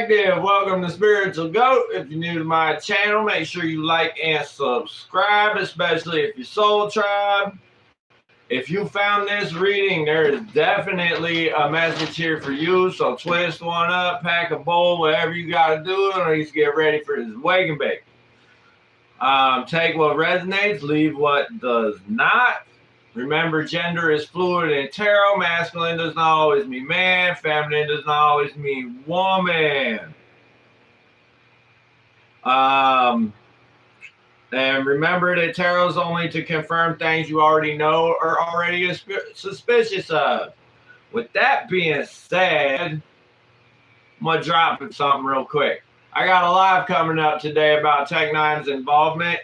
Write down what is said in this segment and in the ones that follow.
Collective, welcome to Spiritual Goat. If you're new to my channel, make sure you like and subscribe, especially if you're Soul Tribe. If you found this reading, there is definitely a message here for you, so twist one up, pack a bowl, whatever you got to do, and at least get ready for this wake and bake. Take what resonates, leave what does not. Remember, gender is fluid in tarot. Masculine does not always mean man. Feminine does not always mean woman. And remember that tarot is only to confirm things you already know or already suspicious of. With that being said, I'm going to drop something real quick. I got a live coming up today about Tech Nine's involvement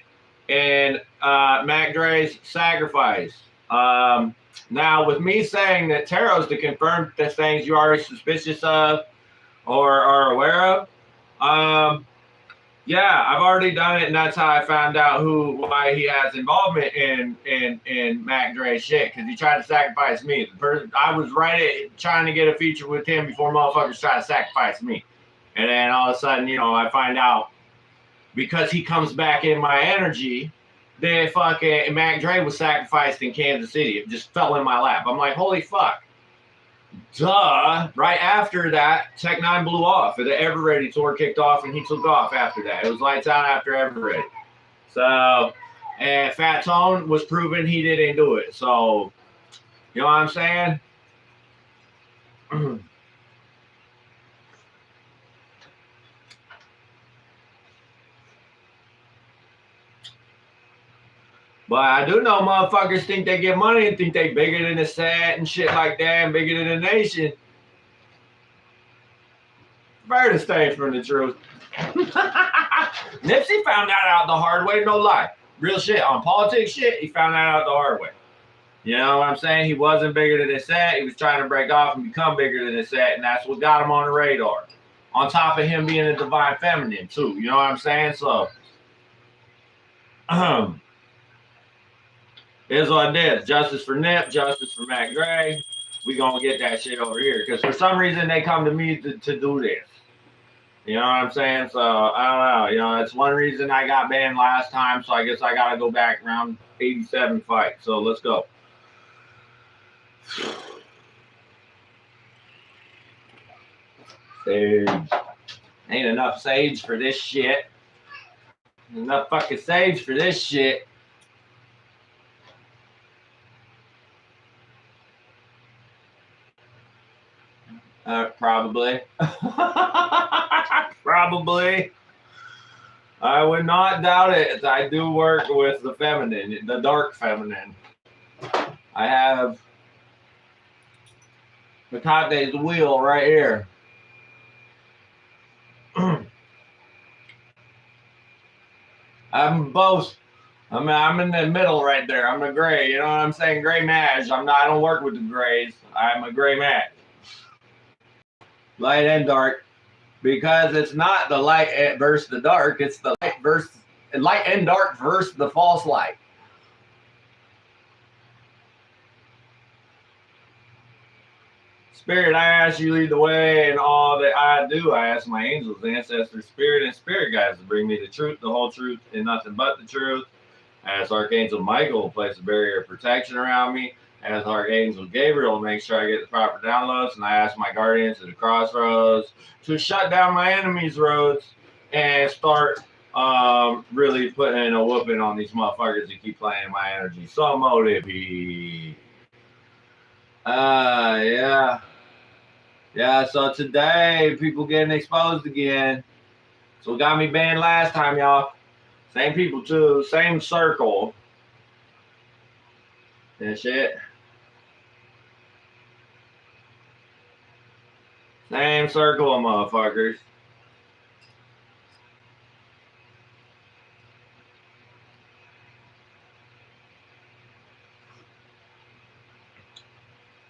in Mac Dre's sacrifice. Now, with me saying that tarot is to confirm the things you're already suspicious of or are aware of, yeah, I've already done it, and that's how I found out why he has involvement in Mac Dre's shit, because he tried to sacrifice me. I was trying to get a feature with him before motherfuckers tried to sacrifice me. And then all of a sudden, I find out because he comes back in my energy, then fucking Mac Dre was sacrificed in Kansas City. It just fell in my lap. I'm like, holy fuck. Duh. Right after that, Tech Nine blew off. The Ever Ready tour kicked off, and he took off after that. It was lights out after Ever Ready. So, and Fat Tone was proven he didn't do it. So, you know what I'm saying? But I do know motherfuckers think they get money and think they bigger than the set and shit like that and bigger than the nation. Furthest thing from the truth. Nipsey found that out the hard way, no lie. Real shit. On politics shit, he found that out the hard way. You know what I'm saying? He wasn't bigger than the set. He was trying to break off and become bigger than the set, and that's what got him on the radar. On top of him being a divine feminine, too. You know what I'm saying? So, here's what it is. Justice for Nip, justice for Mac Dre. We gonna get that shit over here. Because for some reason they come to me to do this. You know what I'm saying? So, I don't know. That's one reason I got banned last time. So I guess I gotta go back around 87 fight. So let's go. Sage. Ain't enough sage for this shit. Enough fucking sage for this shit. Probably. Probably. I would not doubt it. I do work with the feminine, the dark feminine. I have Makate's wheel right here. I'm both. I'm in the middle right there. I'm a gray. You know what I'm saying? Gray mage. I don't work with the grays. I'm a gray mage. Light and dark, because it's not the light versus the dark, it's the light and dark versus the false light. Spirit, I ask you lead the way in all that I do. I ask my angels, ancestors, spirit, and spirit guides to bring me the truth, the whole truth, and nothing but the truth. I ask Archangel Michael to place a barrier of protection around me. As Archangel Gabriel, make sure I get the proper downloads, and I ask my guardians at the crossroads to shut down my enemies' roads and start really putting a whooping on these motherfuckers that keep playing my energy. So motive. Yeah, so today, people getting exposed again. So it got me banned last time, y'all. Same people, too. Same circle. And shit. Same circle of motherfuckers.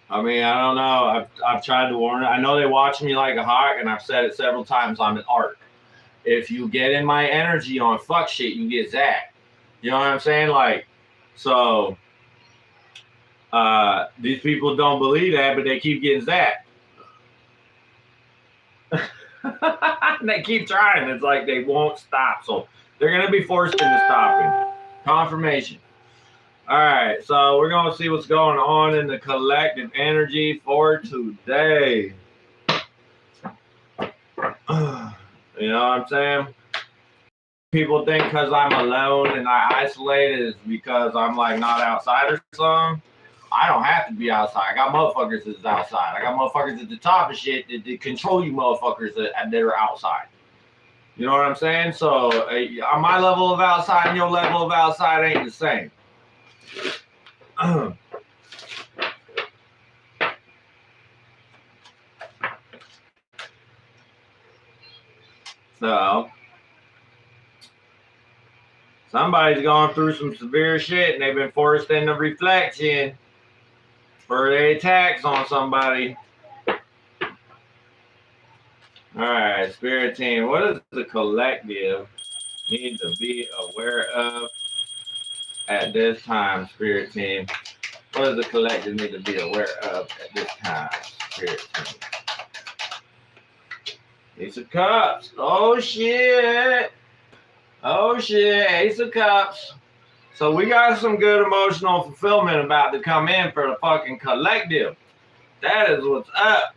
I mean, I don't know. I've tried to warn it. I know they watch me like a hawk, and I've said it several times. I'm an arc. If you get in my energy on fuck shit, you get zapped. You know what I'm saying? Like, so these people don't believe that, but they keep getting zapped. They keep trying. It's like they won't stop. So they're going to be forced into stopping. Confirmation. All right. So we're going to see what's going on in the collective energy for today. You know what I'm saying? People think because I'm alone and I isolate is because I'm like not outside or something. I don't have to be outside. I got motherfuckers that's outside. I got motherfuckers at the top of shit that control you motherfuckers that are outside. You know what I'm saying? So on my level of outside and your level of outside ain't the same. So somebody's gone through some severe shit and they've been forced into reflection for their attacks on somebody. All right, Spirit Team, what does the collective need to be aware of at this time, Spirit Team? What does the collective need to be aware of at this time, Spirit Team? Ace of Cups. Oh, shit. Oh, shit. Ace of Cups. So we got some good emotional fulfillment about to come in for the fucking collective. That is what's up.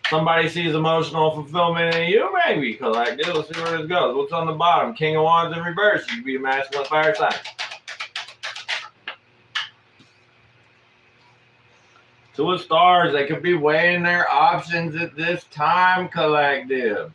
Somebody sees emotional fulfillment in you, maybe. Collective. Let's see where this goes. What's on the bottom? King of Wands in reverse. You could be a masculine fire sign. Two of Stars. They could be weighing their options at this time, collective.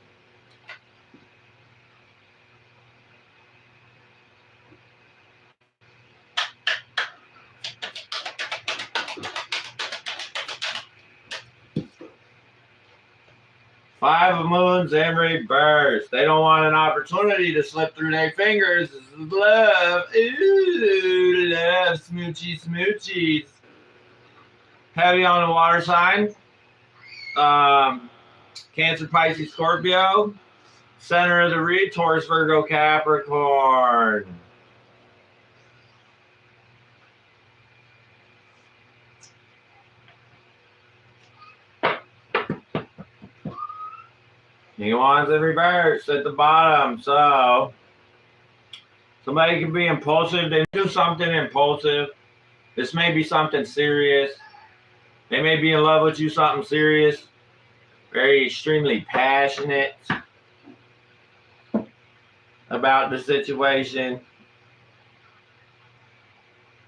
Five of Moons in reverse. They don't want an opportunity to slip through their fingers. This is love. Ooh, love. Smoochies, smoochies. Heavy on the water sign. Cancer, Pisces, Scorpio. Center of the read, Taurus, Virgo, Capricorn. King of Wands in reverse at the bottom. So somebody can be impulsive. They do something impulsive. This may be something serious. They may be in love with you, something serious. Very extremely passionate about the situation.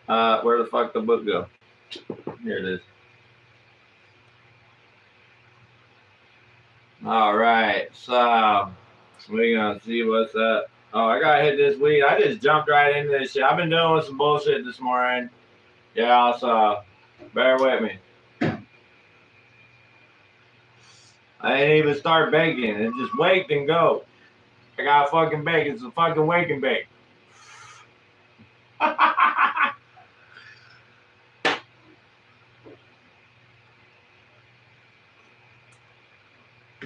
Where the fuck the book go? Here it is. All right, so we're gonna see what's up. Oh, I gotta hit this weed. I just jumped right into this shit. I've been doing some bullshit this morning. Yeah, so bear with me. I didn't even start baking. It just wake and go. I got fucking bake. It's a fucking wake and bake.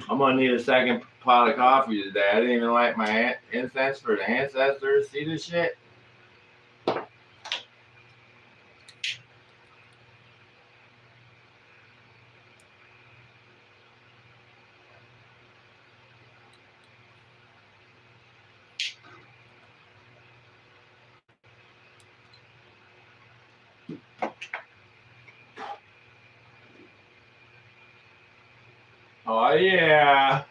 I'm gonna need a second pot of coffee today. I didn't even light my incense for the ancestors. See this shit? Oh yeah.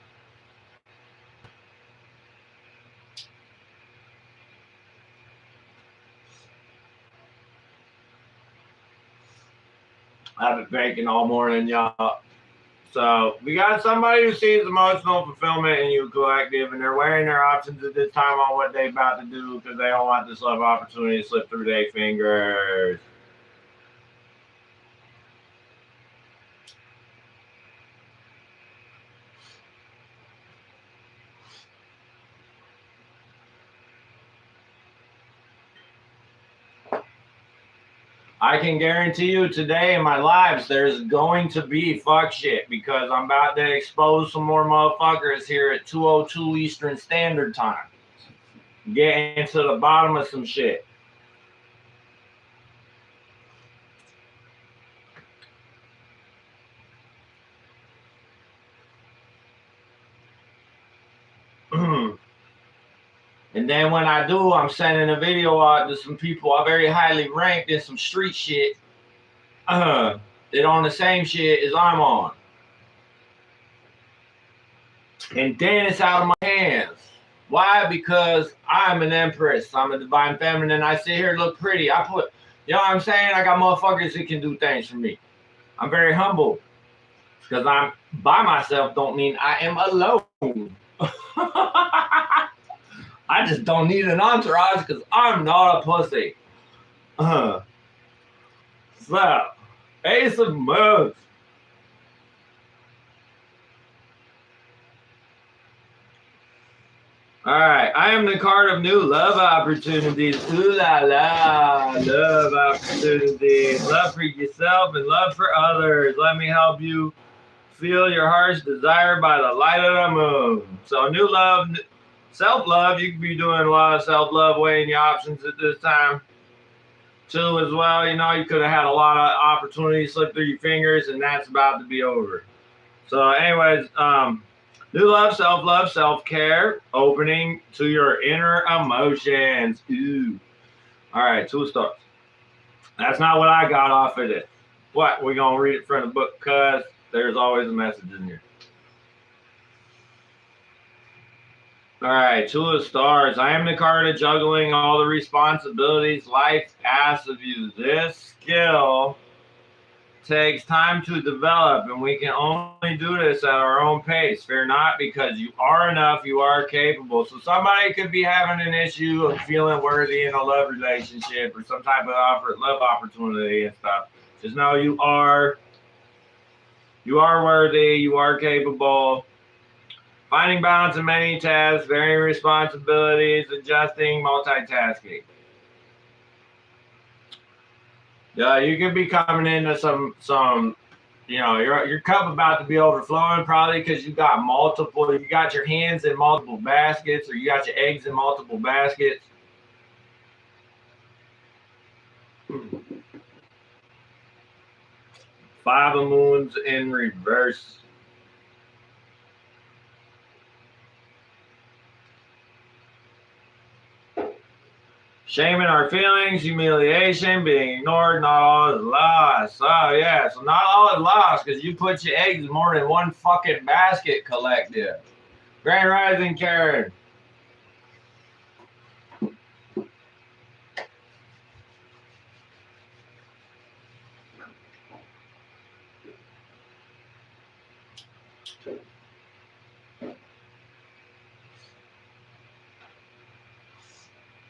I've been baking all morning, y'all. So we got somebody who sees emotional fulfillment in you, collective, and they're weighing their options at this time on what they're about to do because they don't want this love opportunity to slip through their fingers. I can guarantee you today in my lives there's going to be fuck shit because I'm about to expose some more motherfuckers here at 2:02 Eastern Standard Time. Getting to the bottom of some shit. And then when I do, I'm sending a video out to some people I very highly ranked in some street shit. That on the same shit as I'm on. And then it's out of my hands. Why? Because I'm an empress. I'm a divine feminine. I sit here, look pretty. I put, you know what I'm saying? I got motherfuckers that can do things for me. I'm very humble. Because I'm by myself don't mean I am alone. I just don't need an entourage because I'm not a pussy. So, Ace of Moons. All right, I am the card of new love opportunities. Ooh la la, love opportunities. Love for yourself and love for others. Let me help you feel your heart's desire by the light of the moon. So new love, self-love. You could be doing a lot of self-love, weighing your options at this time. Too as well, you know, you could have had a lot of opportunities slip through your fingers, and that's about to be over. So anyways, new love, self-care, opening to your inner emotions. Ooh. All right, 2 stars. That's not what I got off of it. What? We're going to read it from the book because there's always a message in here. All right, 2 of stars. I am the card of juggling all the responsibilities life asks of you. This skill takes time to develop, and we can only do this at our own pace. Fear not, because you are enough, you are capable. So somebody could be having an issue of feeling worthy in a love relationship or some type of love opportunity and stuff. Just know you are worthy, you are capable. Finding balance in many tasks, varying responsibilities, adjusting, multitasking. Yeah, you could be coming into some, you know, your cup about to be overflowing probably because you got your hands in multiple baskets, or you got your eggs in multiple baskets. Five of Moons in reverse. Shaming our feelings, humiliation, being ignored, not all is lost. Oh, yeah. So not all is lost because you put your eggs in more than one fucking basket collective. Grand Rising, Karen.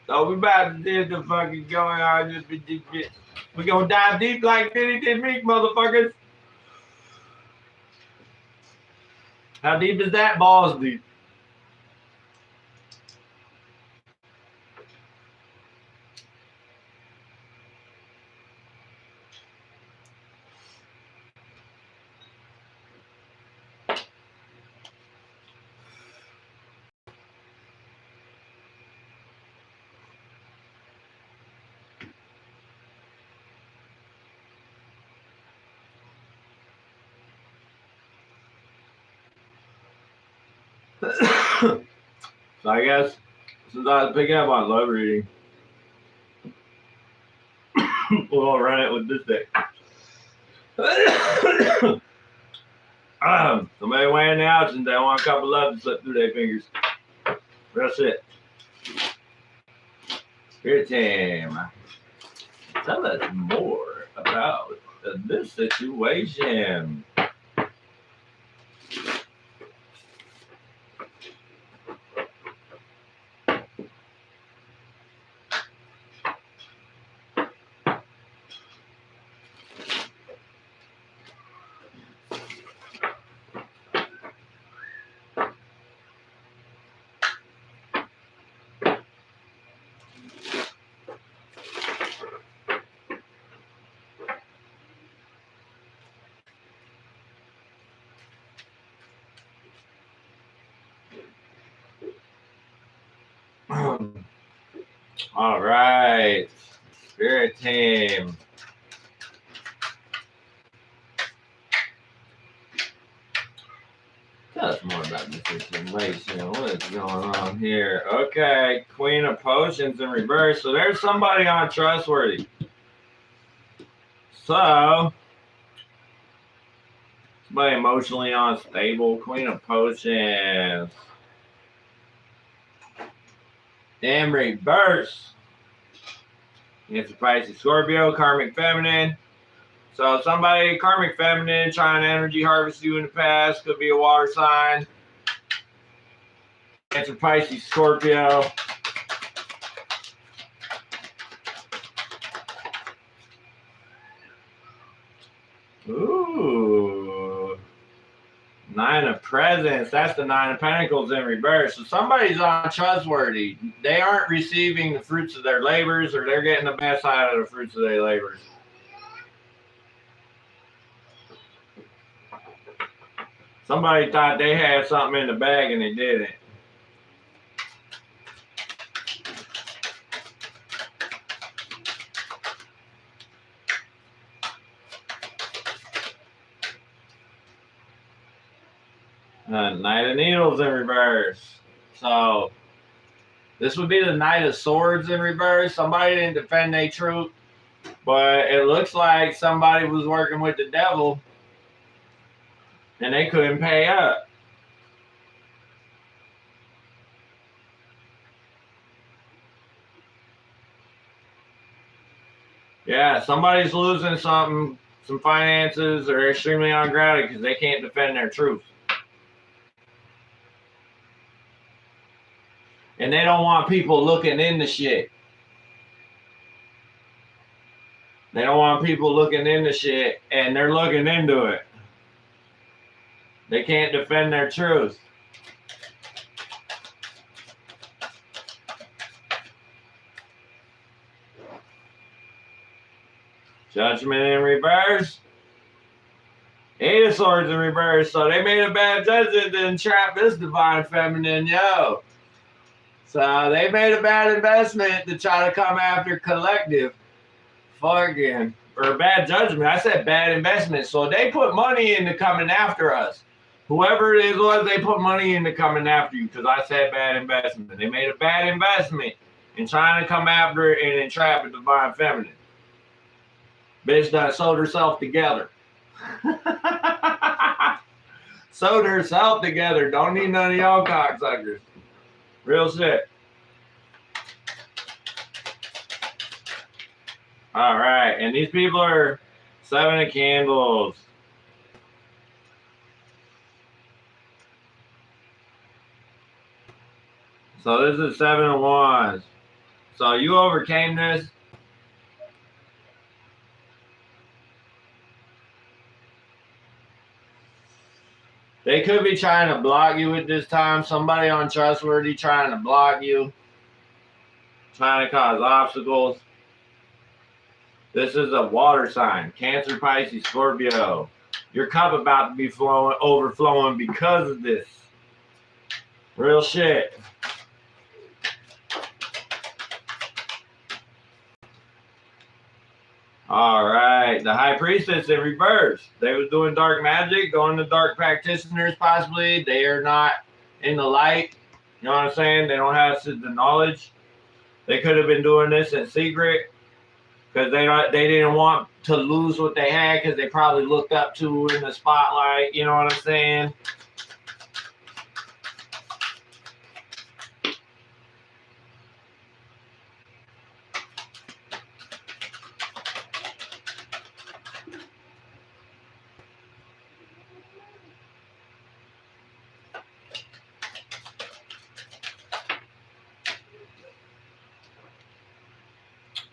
So we about to do the fucking going on. We're going to dive deep like Diddy did me, motherfuckers. How deep is that? Balls deep. So I guess since I was picking up on love reading, we'll run it with this deck. Somebody weighing the options, they want a couple love to slip through their fingers. That's it. Spirit team, tell us more about this situation. All right, Spirit team. Tell discuss more about this situation. What is going on here? Okay, Queen of Potions in reverse. So there's somebody untrustworthy. So, somebody emotionally unstable. Queen of Potions. In reverse. It's a Pisces Scorpio, Karmic Feminine. So somebody, Karmic Feminine, trying to energy harvest you in the past. Could be a water sign. It's a Pisces Scorpio. Ooh. Nine of Presents. That's the Nine of Pentacles in reverse. So somebody's untrustworthy. They aren't receiving the fruits of their labors, or they're getting the best out of the fruits of their labors. Somebody thought they had something in the bag and they didn't. Knight of Needles in reverse. So this would be the Knight of Swords in reverse. Somebody didn't defend their truth, but it looks like somebody was working with the devil and they couldn't pay up. Yeah, somebody's losing something, some finances, or extremely ungrateful because they can't defend their truth. And they don't want people looking into shit. They don't want people looking into shit, and they're looking into it. They can't defend their truth. Judgment in reverse. Eight of Swords in reverse. So they made a bad judgment to entrap this divine feminine, yo. So they made a bad investment to try to come after collective. Fucking, or bad judgment. I said bad investment. So they put money into coming after us. Whoever it was, they put money into coming after you because I said bad investment. They made a bad investment in trying to come after and entrap a divine feminine. Bitch done sold herself together. Sewed herself together. Don't need none of y'all cocksuckers. Real shit. All right. And these people are 7 of Candles. So this is 7 of Wands. So you overcame this. They could be trying to block you at this time. Somebody untrustworthy trying to block you. Trying to cause obstacles. This is a water sign. Cancer, Pisces, Scorpio. Your cup about to be overflowing because of this. Real shit. All right, the High Priestess in reverse. They was doing dark magic, going to dark practitioners possibly. They are not in the light. You know what I'm saying? They don't have the knowledge. They could have been doing this in secret because they didn't want to lose what they had because they probably looked up to in the spotlight. You know what I'm saying?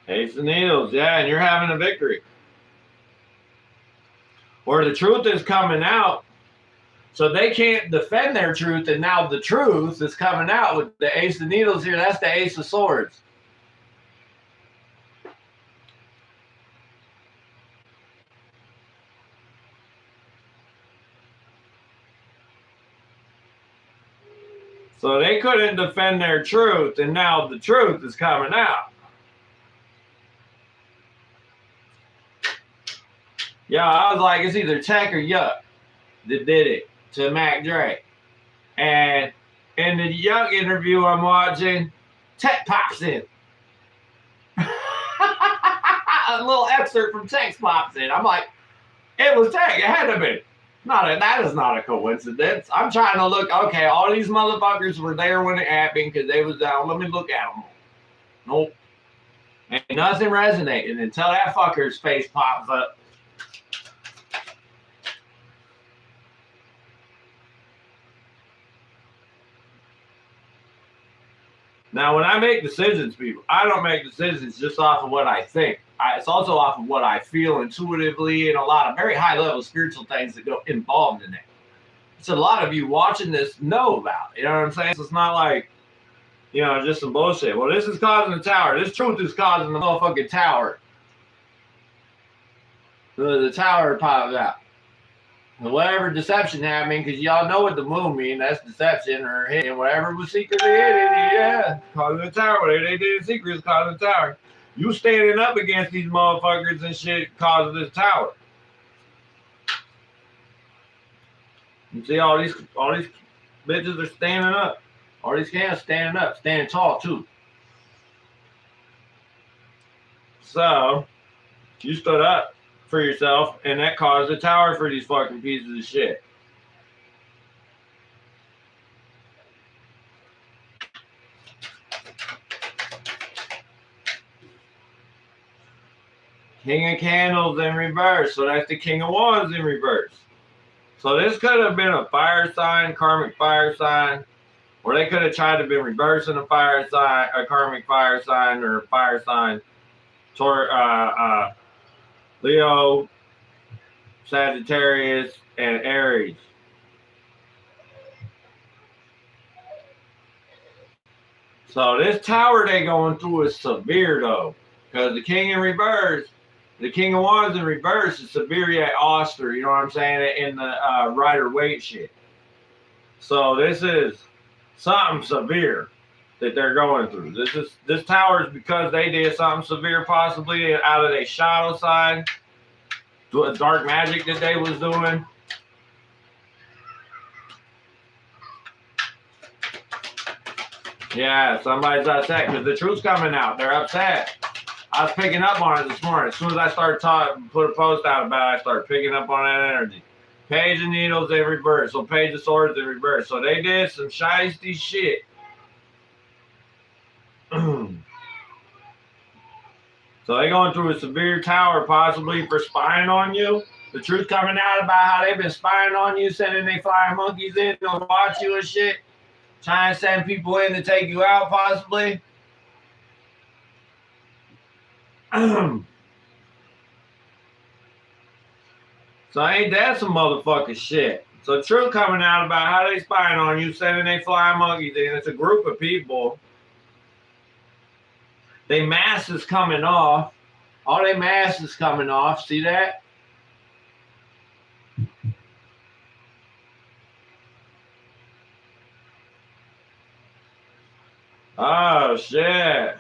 Ace of Needles, yeah, and you're having a victory. Or the truth is coming out, so they can't defend their truth, and now the truth is coming out with the Ace of Needles here. That's the Ace of Swords. So they couldn't defend their truth, and now the truth is coming out. Yeah, I was like, it's either Tech or Yuck that did it to Mac Dre. And in the Young interview I'm watching, Tech pops in. A little excerpt from Tech pops in. I'm like, it was Tech. It had to be. That is not a coincidence. I'm trying to look. Okay, all these motherfuckers were there when it happened because they was down. Let me look at them. Nope. Ain't nothing resonating until that fucker's face pops up. Now, when I make decisions, people, I don't make decisions just off of what I think. It's also off of what I feel intuitively and a lot of very high-level spiritual things that go involved in it. So a lot of you watching this know about it. You know what I'm saying? So it's not like, you know, just some bullshit. Well, this is causing the tower. This truth is causing the motherfucking tower. The tower pops out. And whatever deception happening, because y'all know what the moon mean, that's deception or hitting whatever was secretly hidden, yeah, causing the tower. Whatever they did in secret is causing the tower. You standing up against these motherfuckers and shit causes this tower. You see all these bitches are standing up. All these cans standing up, standing tall too. So you stood up for yourself, and that caused a tower for these fucking pieces of shit. King of Candles in reverse, so that's the King of Wands in reverse. So this could have been a fire sign, karmic fire sign, or they could have tried to be reversing a fire sign, a karmic fire sign, or a fire sign toward Leo, Sagittarius, and Aries. So this tower they going through is severe though, because the King in reverse, the King of Wands in reverse is severe yet austere. You know what I'm saying? In the Rider-Waite shit. So this is something severe that they're going through. This tower is because they did something severe, possibly out of their shadow side. Dark magic that they was doing. Yeah, somebody's upset because the truth's coming out. They're upset. I was picking up on it this morning. As soon as I started talking, put a post out about it, I started picking up on that energy. Page of Needles in reverse. So Page of Swords in reverse. So they did some shiesty shit. So they going through a severe tower possibly for spying on you. The truth coming out about how they've been spying on you, sending they flying monkeys in to watch you and shit. Trying to send people in to take you out possibly. So ain't that some motherfucking shit? So truth coming out about how they spying on you, sending they flying monkeys in. It's a group of people. They mask is coming off. All they mask is coming off. See that? Oh, shit.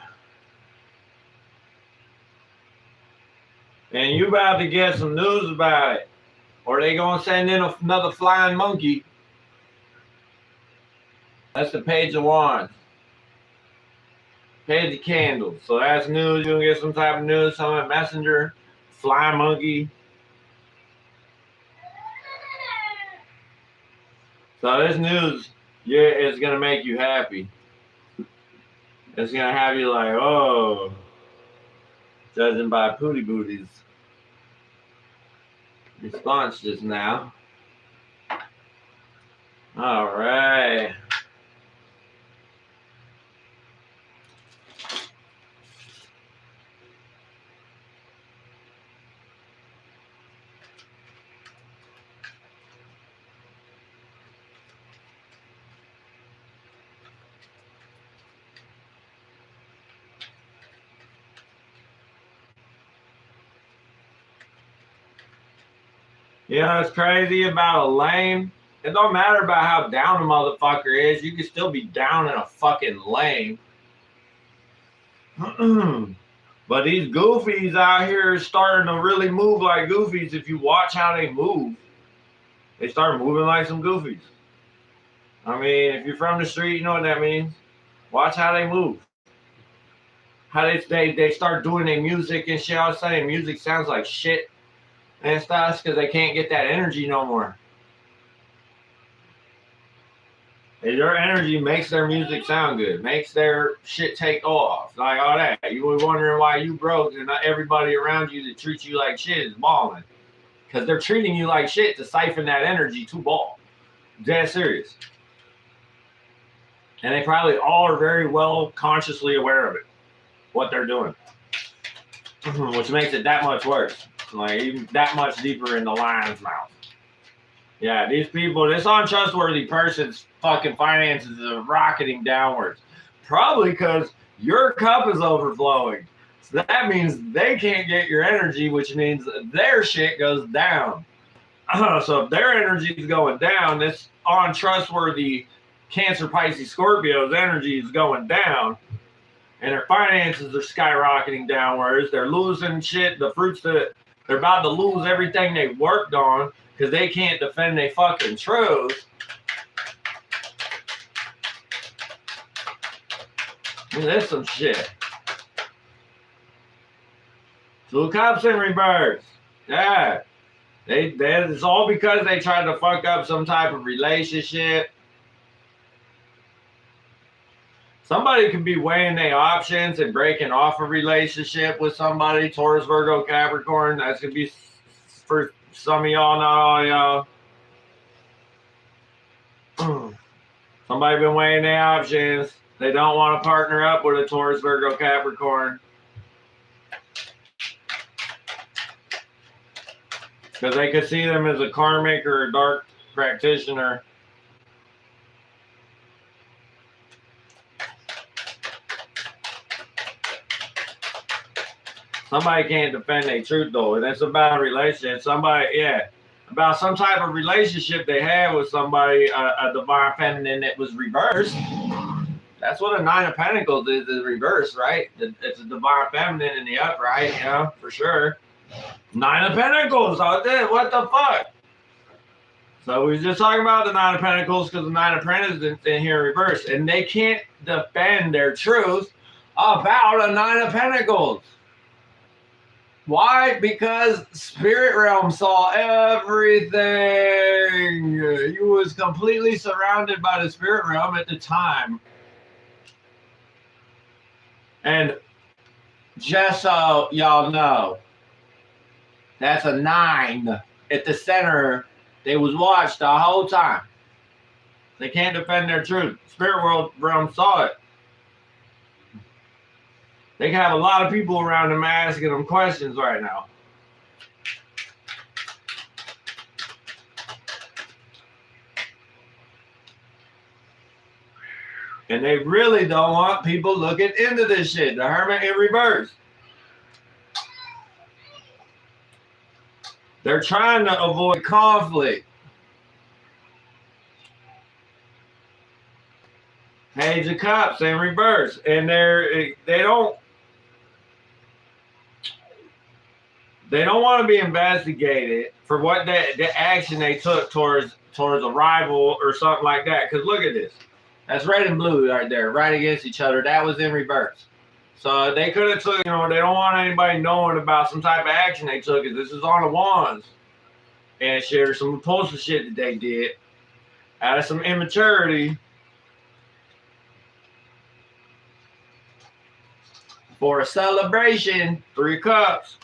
And you about to get some news about it. Or they gonna send in another flying monkey. That's the Page of Wands. Page of Candles. So that's news. You're gonna get some type of news, some messenger, flying monkey. So this news, yeah, it's gonna make you happy. It's gonna have you like, oh, judging by Pootie Booty's response just now. All right. You know what's crazy about a lame? It don't matter about how down a motherfucker is. You can still be down in a fucking lame. But these goofies out here are starting to really move like goofies. If you watch how they move, they start moving like some goofies. I mean, if you're from the street, you know what that means. Watch how they move. How they start doing their music and shit. All of a sudden, music sounds like shit and stuff because they can't get that energy no more. And your energy makes their music sound good, makes their shit take off, like all that. You were wondering why you broke, and not everybody around you that treats you like shit is balling, because they're treating you like shit to siphon that energy to ball. Dead serious. And they probably all are very well consciously aware of it, what they're doing, which makes it that much worse, like even that much deeper in the lion's mouth. Yeah, these people, this untrustworthy person's fucking finances are rocketing downwards. Probably because your cup is overflowing. So that means they can't get your energy, which means their shit goes down. So if their energy is going down, this untrustworthy Cancer, Pisces, Scorpio's energy is going down. And their finances are skyrocketing downwards. They're losing shit, the fruits that they're about to lose everything they worked on, because they can't defend their fucking truth. That's some shit. Two Cups in reverse. Yeah. It's all because they tried to fuck up some type of relationship. Somebody could be weighing their options and breaking off a relationship with somebody. Taurus, Virgo, Capricorn. That's going to be for some of y'all, not all y'all. Somebody been weighing their options. They don't want to partner up with a Taurus, Virgo, Capricorn. Because they could see them as a karmic or a dark practitioner. Somebody can't defend their truth, though. And it's about a relationship. About some type of relationship they had with somebody, a divine feminine that was reversed. That's what a Nine of Pentacles is reversed, right? It's a divine feminine in the upright, for sure. Nine of Pentacles, what the fuck? So we were just talking about the Nine of Pentacles because the Nine of Pentacles is in here in reverse. And they can't defend their truth about a Nine of Pentacles. Why? Because Spirit Realm saw everything. You was completely surrounded by the Spirit Realm at the time. And just so y'all know, that's a 9 at the center. They was watched the whole time. They can't defend their truth. Spirit Realm saw it. They can have a lot of people around them asking them questions right now. And they really don't want people looking into this shit. The Hermit in reverse. They're trying to avoid conflict. Page of Cups in reverse. And they don't want to be investigated for what the action they took towards a rival or something like that. Because look at this. That's red and blue right there, right against each other. That was in reverse. So they could have took, they don't want anybody knowing about some type of action they took. Because this is on the wands. And shit, or some impulsive shit that they did. Out of some immaturity. For a celebration, 3 Cups.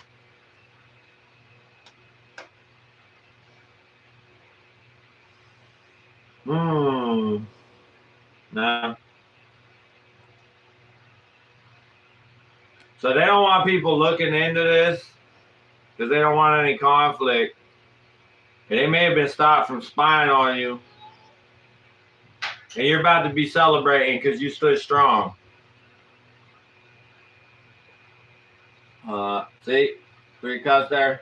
No. So they don't want people looking into this because they don't want any conflict. And they may have been stopped from spying on you. And you're about to be celebrating because you stood strong. See? 3 Cups there.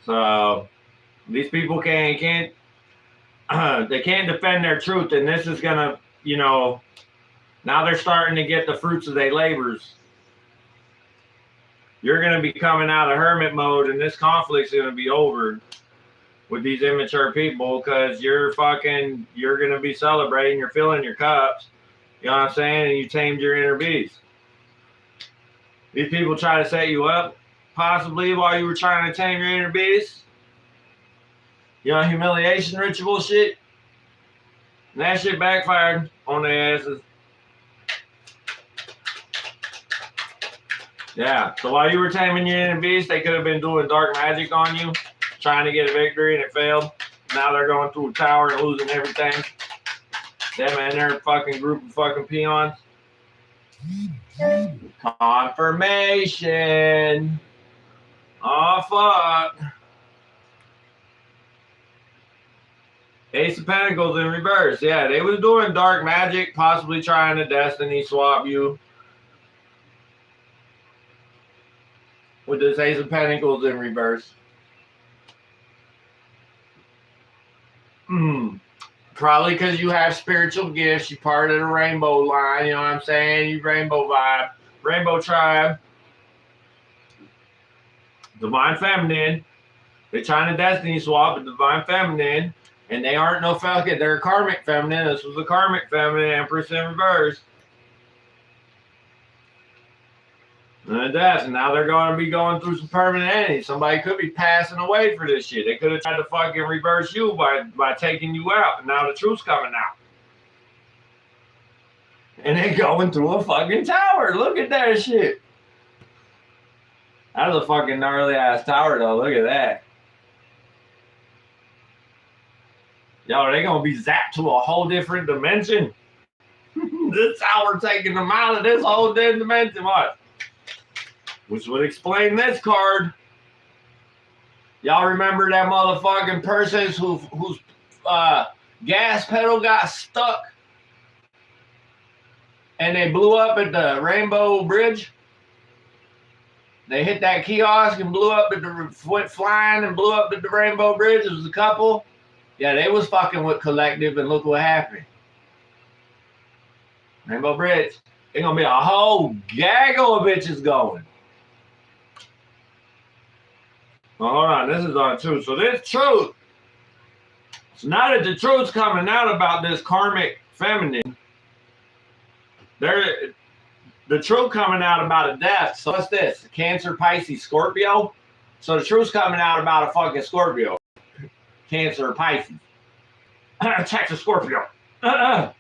So these people can't they can't defend their truth, and this is gonna, now they're starting to get the fruits of their labors. You're gonna be coming out of hermit mode, and this conflict's gonna be over. with these immature people because you're going to be celebrating, you're filling your cups, you know what I'm saying, and you tamed your inner beast. These people try to set you up, possibly while you were trying to tame your inner beast. You know, humiliation ritual shit. And that shit backfired on their asses. Yeah, so while you were taming your inner beast, they could have been doing dark magic on you, trying to get a victory, and it failed. Now they're going through a tower and losing everything. Them and their fucking group of fucking peons. Confirmation. Oh, fuck. Ace of Pentacles in reverse. Yeah, they was doing dark magic, possibly trying to destiny swap you. With this Ace of Pentacles in reverse. Probably because you have spiritual gifts. You're part of the rainbow line. You know what I'm saying? You rainbow vibe. Rainbow tribe. Divine feminine. They're trying to destiny swap with divine feminine. And they aren't no fucking. They're karmic feminine. This was a karmic feminine. Empress in reverse. And death. And now they're going to be going through some permanent enemies. Somebody could be passing away for this shit. They could have tried to fucking reverse you by taking you out. And now the truth's coming out. And they going through a fucking tower. Look at that shit. That's a fucking gnarly ass tower though. Look at that. Yo, they gonna be zapped to a whole different dimension. This tower taking them out of this whole damn dimension. What? Which would explain this card. Y'all remember that motherfucking person whose gas pedal got stuck and they blew up at the Rainbow Bridge? They hit that kiosk and blew up went flying and blew up at the Rainbow Bridge. It was a couple. Yeah, they was fucking with Collective and look what happened. Rainbow Bridge. There's gonna be a whole gaggle of bitches going. Well, hold on, this is on truth. So this truth, it's now that the truth's coming out about this karmic feminine, the truth coming out about a death. So what's this? Cancer, Pisces, Scorpio? So the truth's coming out about a fucking Scorpio. Cancer, Pisces. Texas Scorpio. Right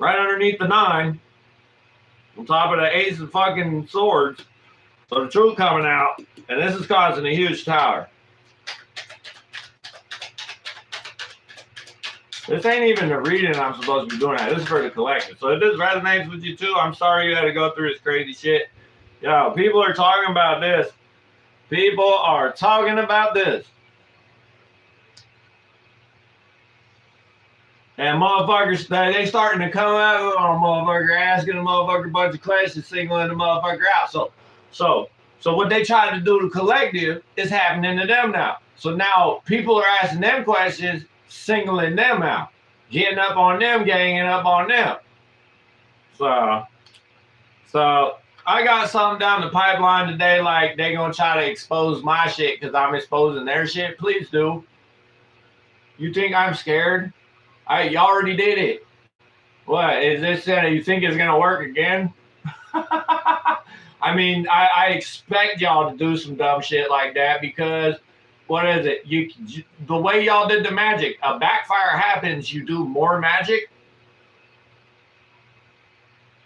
underneath the 9. On top of the Ace of fucking Swords. So the truth coming out, and this is causing a huge tower. This ain't even the reading I'm supposed to be doing. This is for the collective. So if this resonates with you too, I'm sorry you had to go through this crazy shit. Yo, people are talking about this. People are talking about this. And motherfuckers, they starting to come out on a motherfucker, asking a motherfucker a bunch of questions, singling the motherfucker out. So what they tried to do to collective is happening to them now. So now people are asking them questions, singling them out, getting up on them, ganging up on them. So I got something down the pipeline today, like they gonna try to expose my shit because I'm exposing their shit. Please do. You think I'm scared? You already did it. What is this? You think it's gonna work again? I mean, I expect y'all to do some dumb shit like that because what is it? You the way y'all did the magic, a backfire happens, you do more magic.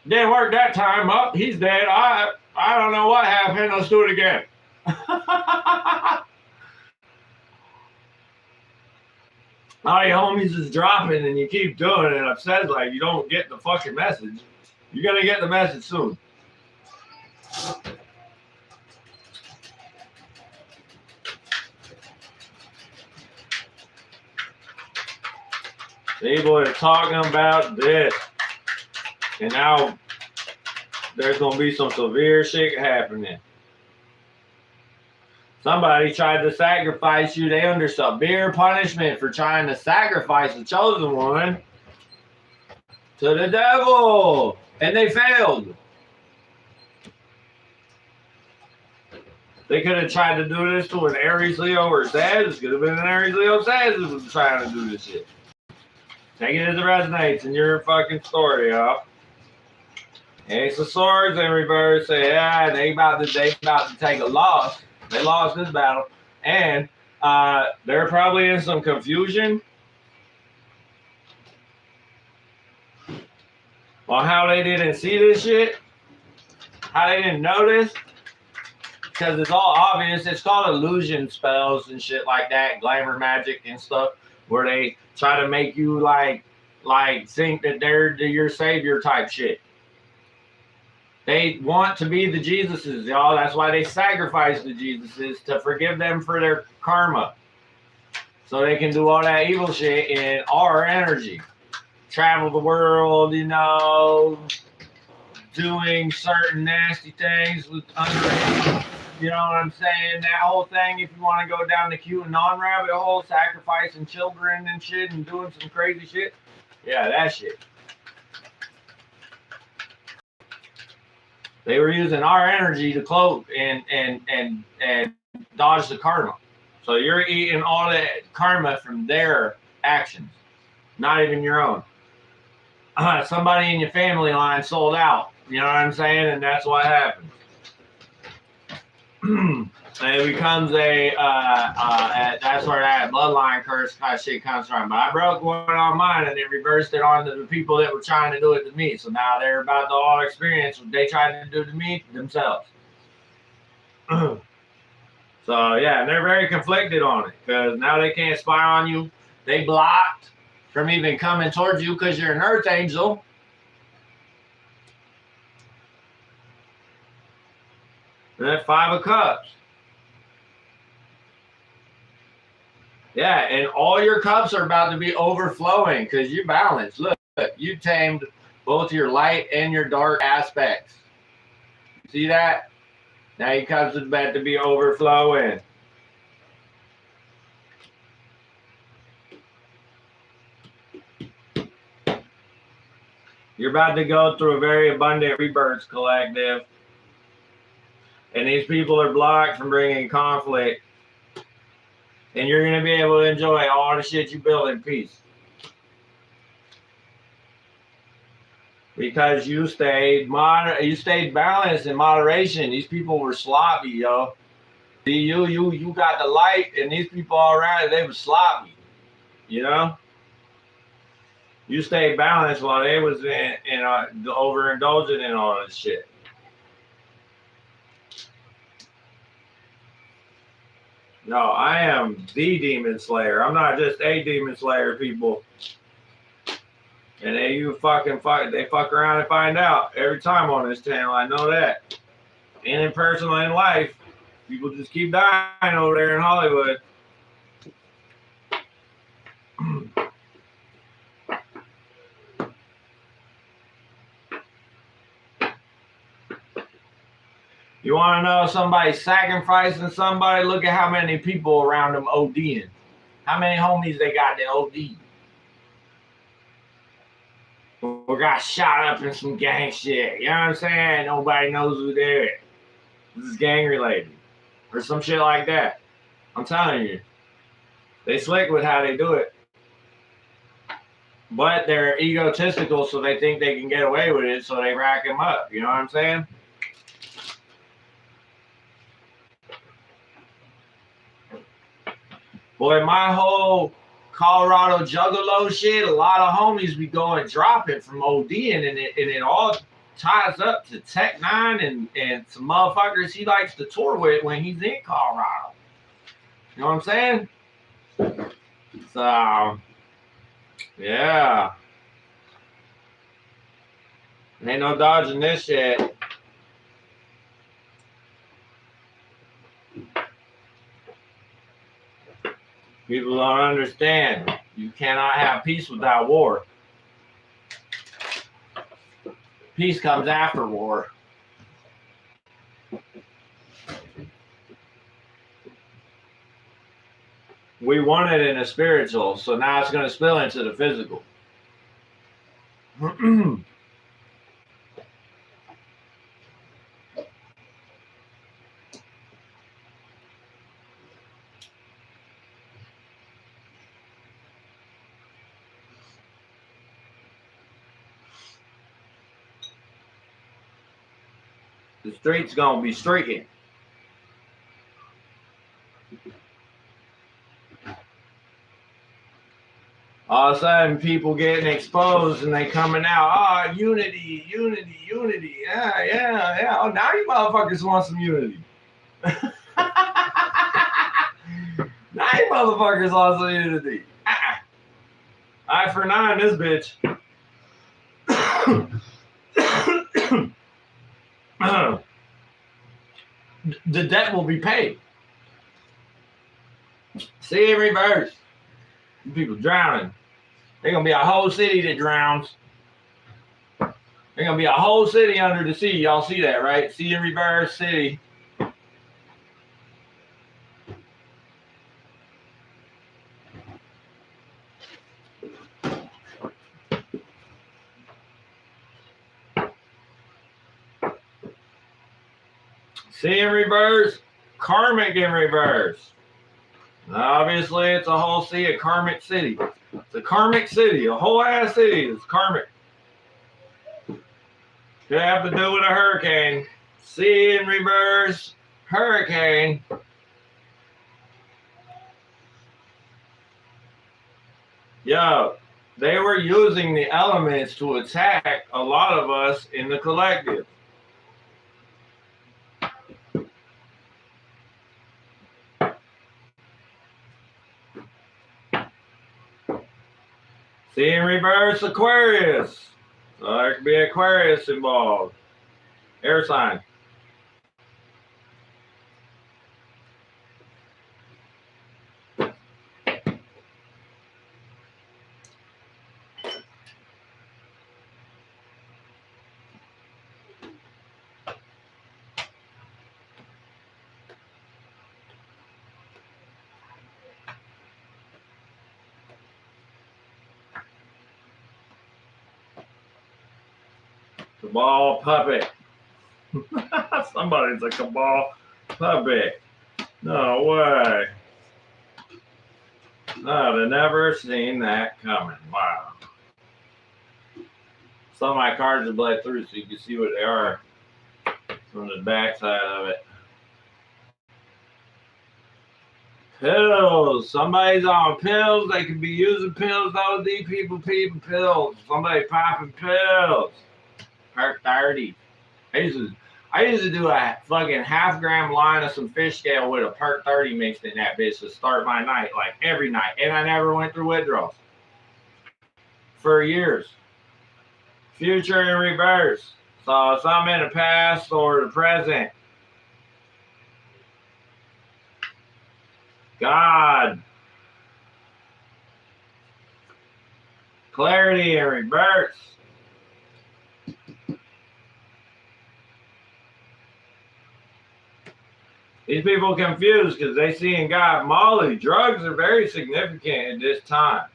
Didn't work that time. Up, he's dead. I don't know what happened. Let's do it again. All your homies is dropping and you keep doing it. I've said like you don't get the fucking message. You're gonna get the message soon. People are talking about this. And now there's going to be some severe shit happening. Somebody tried to sacrifice you. They under severe punishment for trying to sacrifice the chosen one to the devil. And they failed. They could have tried to do this to an Aries, Leo, or Sag. This could have been an Aries, Leo, Sag that was trying to do this shit. Take it as it resonates in your fucking story, y'all. Ace of Swords in reverse. Say, yeah, they about to take a loss. They lost this battle, and they're probably in some confusion on how they didn't see this shit, how they didn't notice, because it's all obvious. It's called illusion spells and shit like that, glamour magic and stuff, where they try to make you like think that they're your savior type shit. They want to be the Jesuses, y'all. That's why they sacrifice the Jesuses, to forgive them for their karma, so they can do all that evil shit in our energy. Travel the world, you know, doing certain nasty things with underage, you know what I'm saying? That whole thing, if you want to go down the QAnon rabbit hole, sacrificing children and shit and doing some crazy shit. Yeah, that shit. They were using our energy to cloak and dodge the karma. So you're eating all the karma from their actions, not even your own. Somebody in your family line sold out. You know what I'm saying? And that's what happens. And it becomes that's where that bloodline curse kind of shit comes from. But I broke one on mine and it reversed it on to the people that were trying to do it to me. So now they're about to all experience what they tried to do to me themselves. So yeah, and they're very conflicted on it because now they can't spy on you. They blocked from even coming towards you because you're an earth angel. And that 5 of Cups. Yeah, and all your cups are about to be overflowing because you balanced. Look, you tamed both your light and your dark aspects. See that? Now your cups are about to be overflowing. You're about to go through a very abundant rebirth, collective. And these people are blocked from bringing conflict. And you're going to be able to enjoy all the shit you build in peace. Because you stayed balanced in moderation. These people were sloppy, yo. See, you got the light, and these people all around, they were sloppy. You know? You stayed balanced while they was overindulging in all this shit. No, I am the demon slayer. I'm not just a demon slayer, people. And they fuck around and find out every time on this channel. I know that. And in personal and in life, people just keep dying over there in Hollywood. You want to know somebody sacrificing somebody? Look at how many people around them ODing. How many homies they got that OD? Or got shot up in some gang shit. You know what I'm saying? Nobody knows who they're. This is gang related. Or some shit like that. I'm telling you. They slick with how they do it. But they're egotistical, so they think they can get away with it, so they rack them up. You know what I'm saying? Boy, my whole Colorado Juggalo shit, a lot of homies be going dropping from ODing, and it all ties up to Tech 9 and some motherfuckers he likes to tour with when he's in Colorado. You know what I'm saying? So, yeah. Ain't no dodging this shit. People don't understand. You cannot have peace without war. Peace comes after war. We want it in the spiritual, so now it's going to spill into the physical. The street's gonna be streaking. All of a sudden, people getting exposed and they coming out. Oh, unity, unity, unity. Yeah, yeah, yeah. Oh, now you motherfuckers want some unity. Now you motherfuckers want some unity. Eye for an eye on this bitch. The debt will be paid. See in reverse. People drowning. There's gonna be a whole city that drowns. There's gonna be a whole city under the sea. Y'all see that, right? See in reverse city. See in reverse, karmic in reverse. Obviously, it's a whole sea, a karmic city. It's a karmic city, a whole ass city is karmic. Could have to do with a hurricane. See in reverse, hurricane. Yo, they were using the elements to attack a lot of us in the collective. See in reverse, Aquarius. So there could be Aquarius involved. Air sign. Cabal puppet. Somebody's a cabal puppet. No way. No, I've never seen that coming. Wow. Some of my cards are bled through so you can see what they are from the back side of it. Pills. Somebody's on pills. They could be using pills. OD people pills. Somebody popping pills. Perk 30. I used to do a fucking half-gram line of some fish scale with a Perk 30 mixed in that bitch to start my night, like every night. And I never went through withdrawals. For years. Future in reverse. So something in the past or the present. God. Clarity in reverse. These people are confused because they see in God Molly. Drugs are very significant at this time.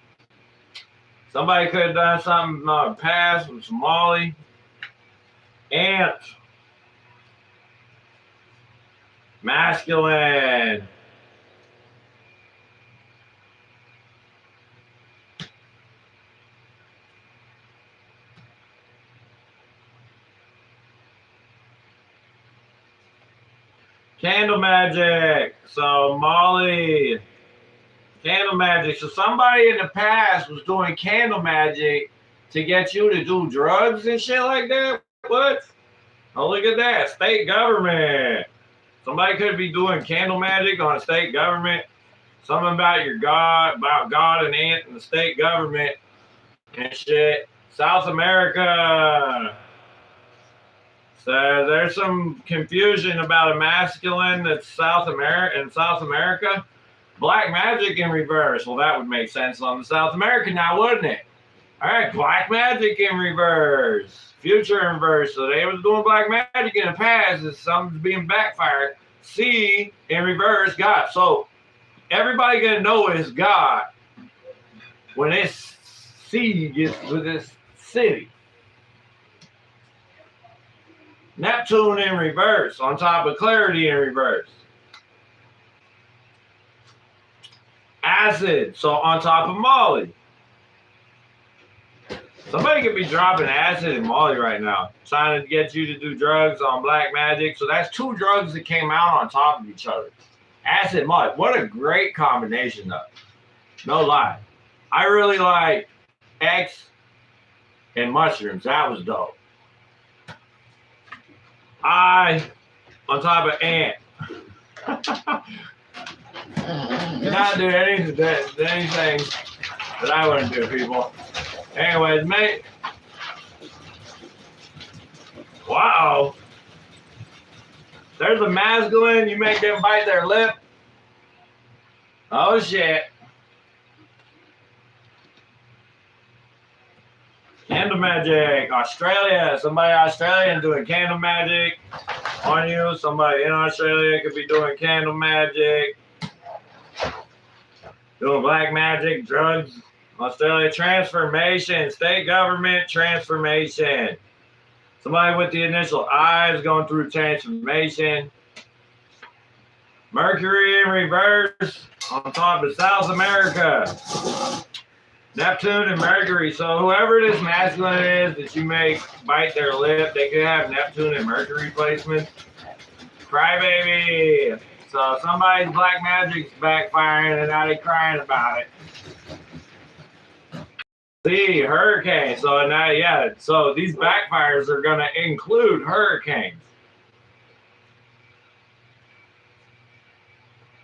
Somebody could have done something past with some Molly. Ants. Masculine. Candle magic. So Molly. Candle magic. So somebody in the past was doing candle magic to get you to do drugs and shit like that. What? Oh, look at that. State government. Somebody could be doing candle magic on a state government. Something about your God, about God and Ant and the state government and shit. South America. So there's some confusion about a masculine that's South America. Black magic in reverse. Well, that would make sense on the South American now, wouldn't it? All right, black magic in reverse. Future in reverse. So they was doing black magic in the past. And something's being backfired. C in reverse, God. So everybody gonna know it's God when this C gets to this city. Neptune in reverse on top of clarity in reverse. Acid, so on top of Molly. Somebody could be dropping acid and Molly right now, trying to get you to do drugs on black magic. So that's 2 drugs that came out on top of each other. Acid and Molly. What a great combination, though. No lie. I really like X and mushrooms. That was dope. I on top of ant. Not do anything that I wouldn't do, people. Anyways, mate. Wow. There's a masculine. You make them bite their lip. Oh, shit. Candle magic. Australia. Somebody Australian doing candle magic on you. Somebody in Australia could be doing candle magic. Doing black magic, drugs. Australia, transformation, state government, transformation. Somebody with the initial I is going through transformation. Mercury in reverse on top of South America. Neptune and Mercury. So whoever this masculine is that you make bite their lip, they could have Neptune and Mercury placements. Crybaby. So somebody's black magic's backfiring and now they're crying about it. See, hurricane. So now, yeah, so these backfires are going to include hurricanes.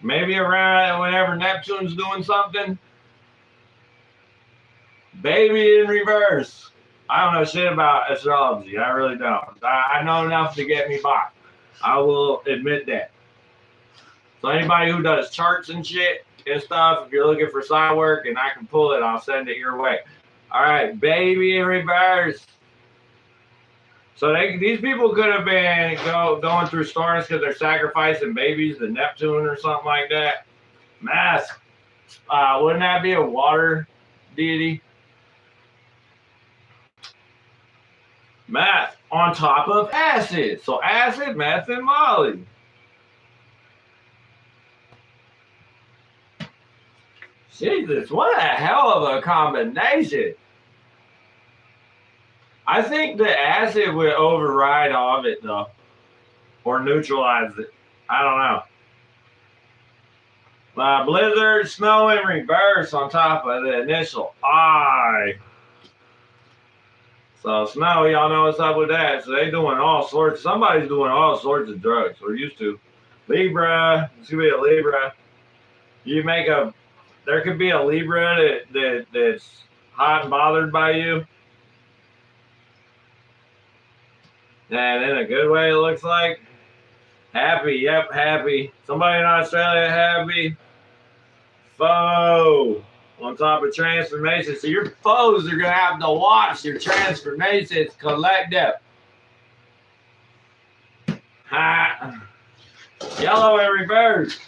Maybe around whenever Neptune's doing something. Baby in reverse. I don't know shit about astrology. I really don't. I know enough to get me by. I will admit that. So anybody who does charts and shit and stuff, if you're looking for side work and I can pull it, I'll send it your way. All right, baby in reverse. So these people could have been going through storms because they're sacrificing babies to Neptune or something like that. Mask. Wouldn't that be a water deity? Meth on top of acid. So acid, meth, and Molly. Jesus, what a hell of a combination. I think the acid would override all of it, though. Or neutralize it. I don't know. Blizzard, snow in reverse on top of the initial I. So snow, y'all know what's up with that. So they doing all sorts. Somebody's doing all sorts of drugs. We're used to. Libra. This could be a Libra. There could be a Libra that's hot and bothered by you. And in a good way, it looks like. Happy, yep, happy. Somebody in Australia happy. Foe on top of transformation. So your foes are going to have to watch your transformations collective. Ha. Yellow in reverse.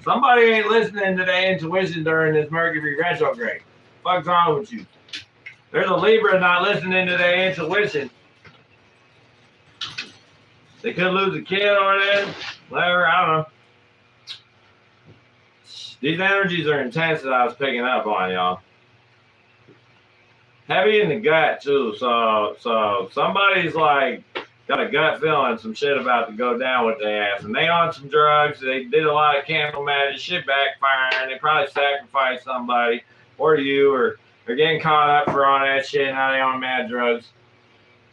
Somebody ain't listening to their intuition during this Mercury retrograde. What's wrong with you? There's a Libra not listening to their intuition. They could lose a kid over there. Whatever, I don't know. These energies are intense that I was picking up on, y'all. Heavy in the gut, too. So somebody's like got a gut feeling some shit about to go down with their ass. And they on some drugs. They did a lot of candle magic, shit backfiring. They probably sacrificed somebody or you, or they're getting caught up for all that shit. Now they on mad drugs.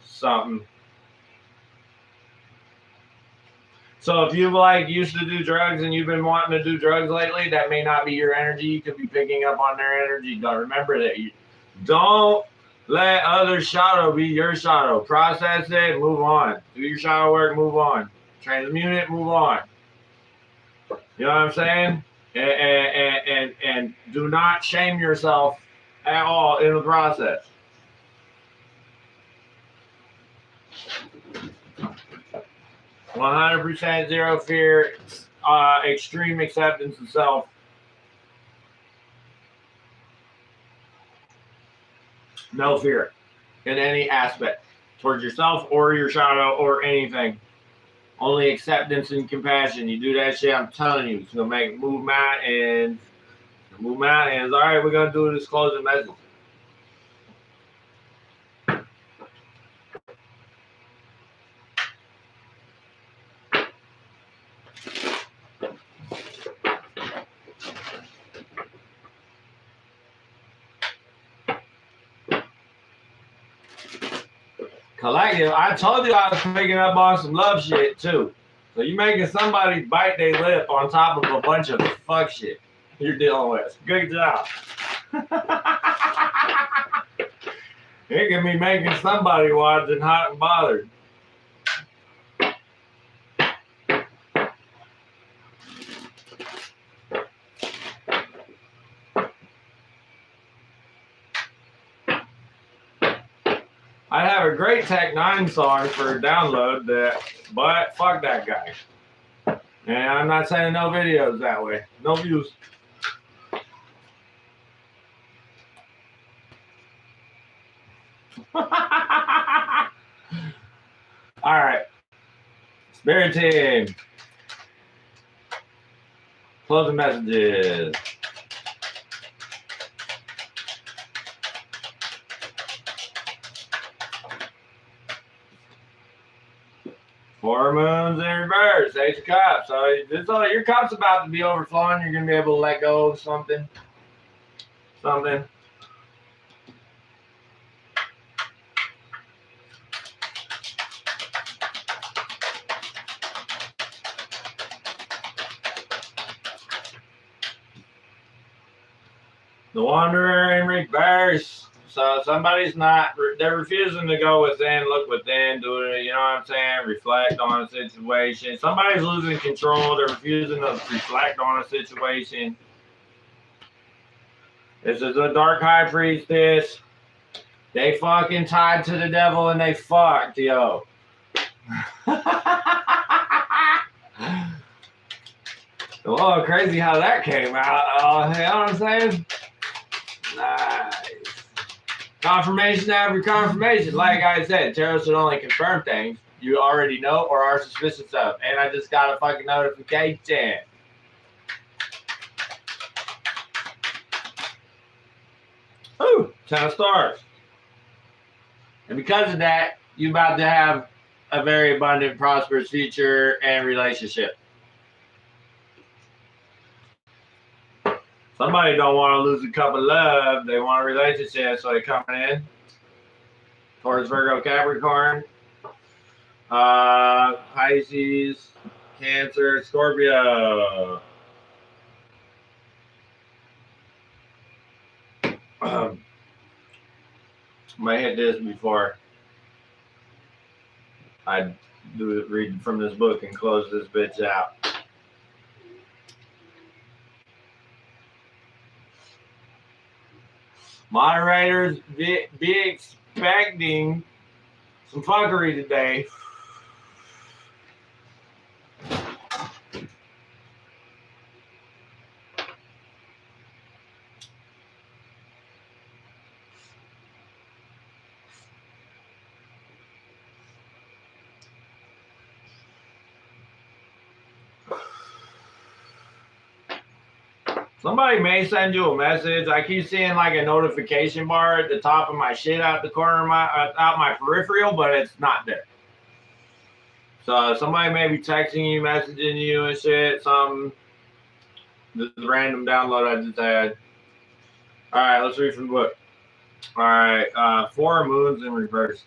Something. So if you've used to do drugs and you've been wanting to do drugs lately, that may not be your energy. You could be picking up on their energy. Don't remember that. You don't let other shadow be your shadow. Process it, move on. Do your shadow work, move on. Transmute it, move on. You know what I'm saying? And do not shame yourself at all in the process. 100% zero fear, extreme acceptance of self. No fear in any aspect towards yourself or your shadow or anything. Only acceptance and compassion. You do that shit, I'm telling you, it's going to move mountains. Move mountains. All right, we're going to do this closing message. Collective. I told you I was picking up on some love shit too. So you making somebody bite their lip on top of a bunch of fuck shit you're dealing with. Good job. It can be making somebody watch and hot and bothered. I have a great Tech 9 song for download, but fuck that guy. And I'm not sending no videos that way. No views. Alright. Spirit team. Closing messages. Four moons in reverse, Ace of Cups. So your cup's about to be overflowing. You're going to be able to let go of something. The Wanderer in reverse. So somebody's they're refusing to go within, look within, do it, you know what I'm saying? Reflect on a situation. Somebody's losing control. They're refusing to reflect on a situation. This is a dark high priestess. They fucking tied to the devil and they fucked, yo. Oh, crazy how that came out. You know what I'm saying? Nice. Confirmation after confirmation. Like I said, tarot should only confirm things you already know or are suspicious of. And I just got a fucking notification. Ooh, 10 of stars. And because of that, you're about to have a very abundant, prosperous future and relationship. Somebody don't want to lose a cup of love. They want a relationship, so they're coming in. Taurus, Virgo, Capricorn. Pisces, Cancer, Scorpio. I might hit this before I read from this book and close this bitch out. Moderators, be expecting some fuckery today. Somebody may send you a message. I keep seeing like a notification bar at the top of my shit out the corner of my peripheral, but it's not there. So somebody may be texting you, messaging you and shit. This is a random download I just had. All right, let's read from the book. All right, 4 moons in reverse.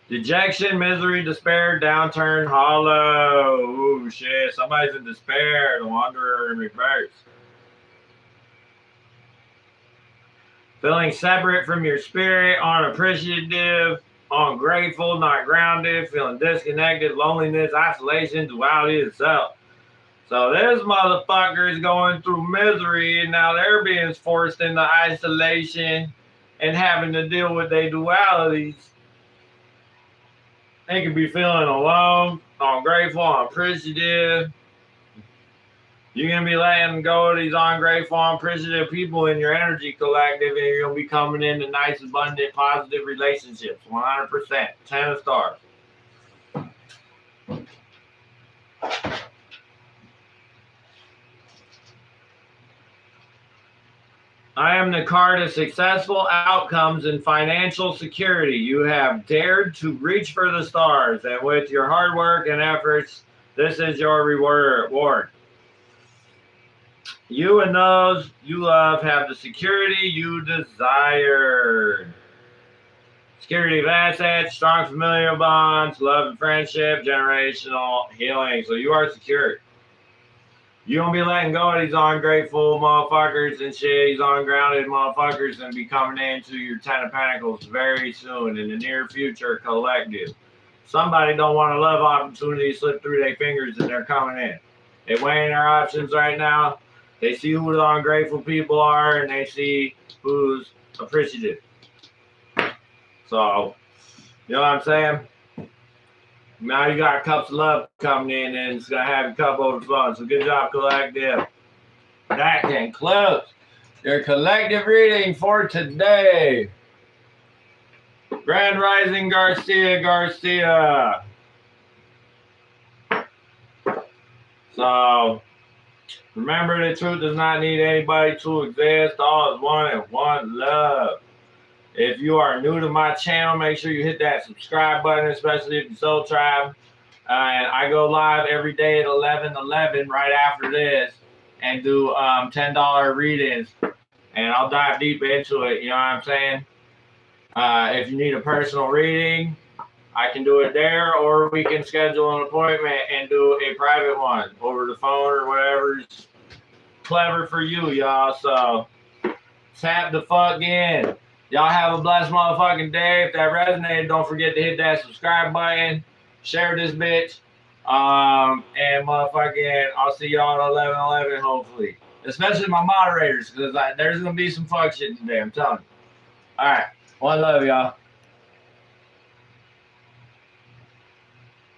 Dejection, misery, despair, downturn, hollow. Ooh, shit. Somebody's in despair. The Wanderer in reverse. Feeling separate from your spirit, unappreciative, ungrateful, not grounded, feeling disconnected, loneliness, isolation, duality of self. So this motherfucker is going through misery, and now they're being forced into isolation and having to deal with their dualities. They could be feeling alone, ungrateful, unappreciative. You're going to be letting go of these ungrateful, unappreciative people in your energy collective, and you're going to be coming into nice, abundant, positive relationships. 100%. 10 of stars. I am the card of successful outcomes and financial security. You have dared to reach for the stars, and with your hard work and efforts, this is your reward. You and those you love have the security you desired. Security of assets, strong familial bonds, love and friendship, generational healing. So you are secure. You don't be letting go of these ungrateful motherfuckers and shit, these ungrounded motherfuckers, and be coming into your Ten of Pentacles very soon in the near future collective. Somebody don't want to love opportunity slip through their fingers and they're coming in. They're weighing their options right now. They see who the ungrateful people are and they see who's appreciative. So, you know what I'm saying? Now you got cups of love coming in and it's going to have a cup overflowing. So good job, collective. That can close your collective reading for today. Grand Rising Garcia. So, remember the truth does not need anybody to exist. All is one and one love. If you are new to my channel, make sure you hit that subscribe button, especially if you're Soul Tribe. And I go live every day at 11:11 right after this and do $10 readings. And I'll dive deep into it, you know what I'm saying? If you need a personal reading, I can do it there, or we can schedule an appointment and do a private one over the phone or whatever's clever for you, y'all. So tap the fuck in. Y'all have a blessed motherfucking day. If that resonated, don't forget to hit that subscribe button. Share this bitch. And motherfucking, I'll see y'all at 11:11 hopefully. Especially my moderators, because there's going to be some fuck shit today, I'm telling you. All right. One love, y'all.